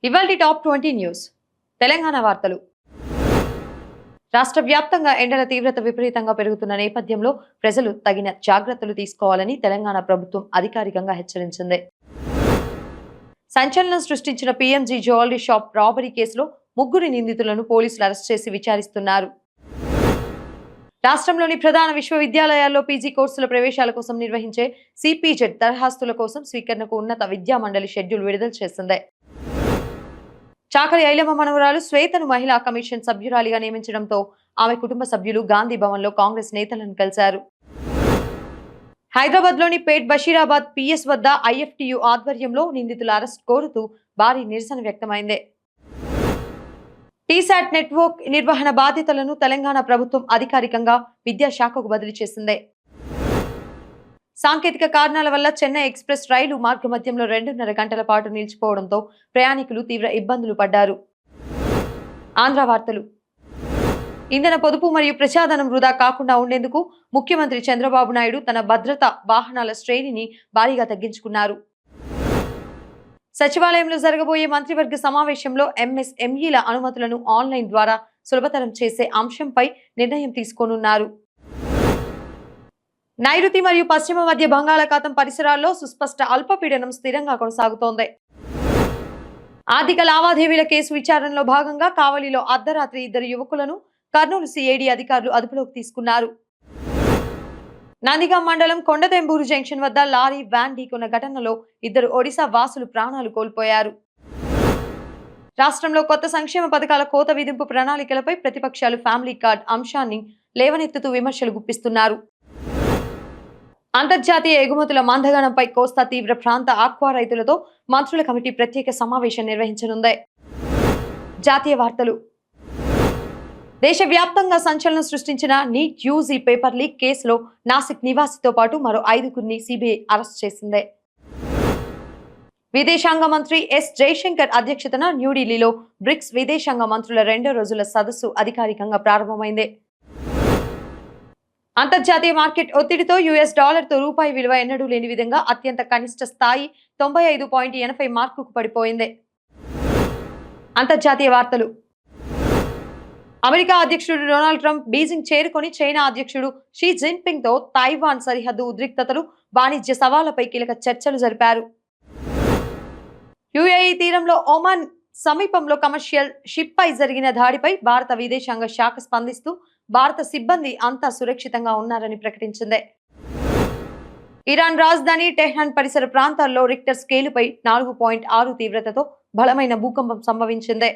ఇవాల్టి top 20 news. Telangana వార్తలు. రాష్ట్ర వ్యాప్తంగా ఎండల తీవ్రత విపరీతంగా పెరుగుతున్న నేపథ్యంలో ప్రజలు తగిన జాగ్రత్తలు తీసుకోవాలని తెలంగాణ ప్రభుత్వం అధికారికంగా హెచ్చరించింది. సంచలనం సృష్టించిన పీఎంజీ జ్యువెలరీ షాప్ రాబరీ కేసులో ముగ్గురు నిందితులను పోలీసులు అరెస్ట్ చేసి విచారిస్తున్నారు. రాష్ట్రంలోని ప్రధాన విశ్వవిద్యాలయాల్లో పీజీ కోర్సుల ప్రవేశాల కోసం నిర్వహించే సిపిజెడ్ దరఖాస్తుల కోసం స్వీకరణకు ఉన్నత విద్యా మండలి షెడ్యూల్ విడుదల చేసింది. చాకలి ఐలమ్మ మనవరాలు శ్వేతను మహిళా కమిషన్ సభ్యురాలిగా నియమించడంతో ఆమె కుటుంబ సభ్యులు గాంధీ భవన్ లో కాంగ్రెస్ నేతలను కలిశారు. హైదరాబాద్ లోని పేట్ బషీరాబాద్ పిఎస్ వద్ద ఐఎఫ్టియు ఆధ్వర్యంలో నిందితుల అరెస్ట్ కోరుతూ భారీ నిరసన వ్యక్తమైంది. టీశాట్ నెట్వర్క్ నిర్వహణ బాధ్యతలను తెలంగాణ ప్రభుత్వం అధికారికంగా విద్యాశాఖకు బదిలీ చేసింది. సాంకేతిక కారణాల వల్ల చెన్నై ఎక్స్ప్రెస్ రైలు మార్గమధ్యంలో 2.5 గంటల పాటు నిలిచిపోవడంతో ప్రయాణికులు తీవ్ర ఇబ్బందులు పడ్డారు. ఆంధ్ర వార్తలు. ఇంధన పొదుపు మరియు ప్రజాధనం వృధా కాకుండా ఉండేందుకు ముఖ్యమంత్రి చంద్రబాబు నాయుడు తన భద్రతా వాహనాల శ్రేణిని భారీగా తగ్గించుకున్నారు. సచివాలయంలో జరగబోయే మంత్రివర్గ సమావేశంలో ఎంఎస్ఎంఈల అనుమతులను ఆన్లైన్ ద్వారా సులభతరం చేసే అంశంపై నిర్ణయం తీసుకోనున్నారు. నైరుతి మరియు పశ్చిమ మధ్య బంగాళాఖాతం పరిసరాల్లో సుస్పష్ట అల్పపీడనం స్థిరంగా కొనసాగుతోంది. ఆర్థిక లావాదేవీల కేసు విచారణలో భాగంగా కావలిలో అర్ధరాత్రి 2 యువకులను కర్నూలు సిఐడి అధికారులు అదుపులోకి తీసుకున్నారు. నందిగాం మండలం కొండతెంబూరు జంక్షన్ వద్ద లారీ వ్యాన్ ఢీకొన్న ఘటనలో 2 ఒడిశా వాసులు ప్రాణాలు కోల్పోయారు. రాష్ట్రంలో కొత్త సంక్షేమ పథకాల కోత విధింపు ప్రణాళికలపై ప్రతిపక్షాలు ఫ్యామిలీ కార్డ్ అంశాన్ని లేవనెత్తుతూ విమర్శలు గుప్పిస్తున్నారు. అంతర్జాతీయ ఎగుమతుల మందగణంపై కోస్తా తీవ్ర ప్రాంత ఆక్వా రైతులతో మంత్రుల కమిటీ ప్రత్యేక సమావేశం నిర్వహించనుంది. జాతీయ వార్తలు. దేశవ్యాప్తంగా సంచలనం సృష్టించిన నీట్ యూజీ పేపర్ లీక్ కేసులో నాసిక్ నివాసితో పాటు మరో 5గురిని సిబిఐ అరెస్ట్ చేసింది. విదేశాంగ మంత్రి ఎస్ జైశంకర్ అధ్యక్షతన న్యూఢిల్లీలో బ్రిక్స్ విదేశాంగ మంత్రుల 2వ రోజుల సదస్సు అధికారికంగా ప్రారంభమైంది. అంతర్జాతీయ మార్కెట్ ఒత్తిడితో యుఎస్ డాలర్తో రూపాయి విలువ ఎన్నడూ లేని విధంగా అత్యంత కనిష్ట స్థాయి 95.80 మార్కుకు పడిపోయింది. అంతర్జాతీయ వార్తలు. అమెరికా అధ్యక్షుడు డొనాల్డ్ ట్రంప్ బీజింగ్ చేరుకొని చైనా అధ్యక్షుడు షీ జిన్పింగ్ తో తైవాన్ సరిహద్దు ఉద్రిక్తతలు, వాణిజ్య సవాళ్లపై కీలక చర్చలు జరిపారు. యుఏఈ తీరంలో ఒమాన్ సమీపంలో కమర్షియల్ షిప్ పై జరిగిన దాడిపై భారత విదేశాంగ శాఖ స్పందిస్తూ భారత సిబ్బంది అంతా సురక్షితంగా ఉన్నారని ప్రకటించింది. ఇరాన్ రాజధాని టెహ్రాన్ పరిసర ప్రాంతాల్లో రిక్టర్ స్కేలుపై 4.6 తీవ్రతతో బలమైన భూకంపం సంభవించింది.